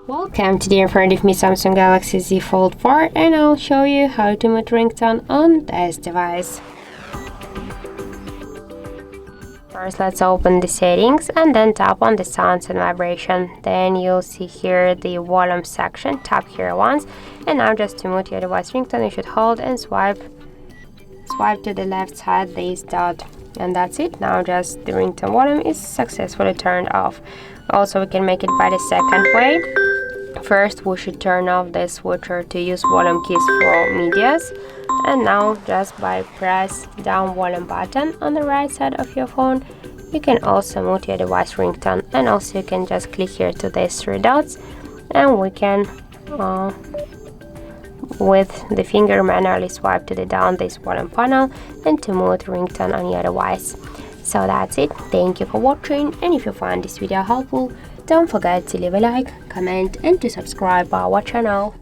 Welcome, today in front of me Samsung Galaxy Z Fold 4 and I'll show you how to mute ringtone on this device. First, let's open the settings and then tap on the sounds and vibration. Then you'll see here the volume section. Tap here once, and now just to mute your device ringtone you should hold and swipe to the left side this dot, and that's it. Now just the ringtone volume is successfully turned off. Also, we can make it by the second way. First, we should turn off the switcher to use volume keys for medias, and now just by press down volume button on the right side of your phone you can also mute your device ringtone. And also you can just click here to these three dots and we can with the finger manually swipe to the down this volume panel and to mute ringtone on your device. So that's it. Thank you for watching, and if you find this video helpful, don't forget to leave a like, comment and to subscribe our channel.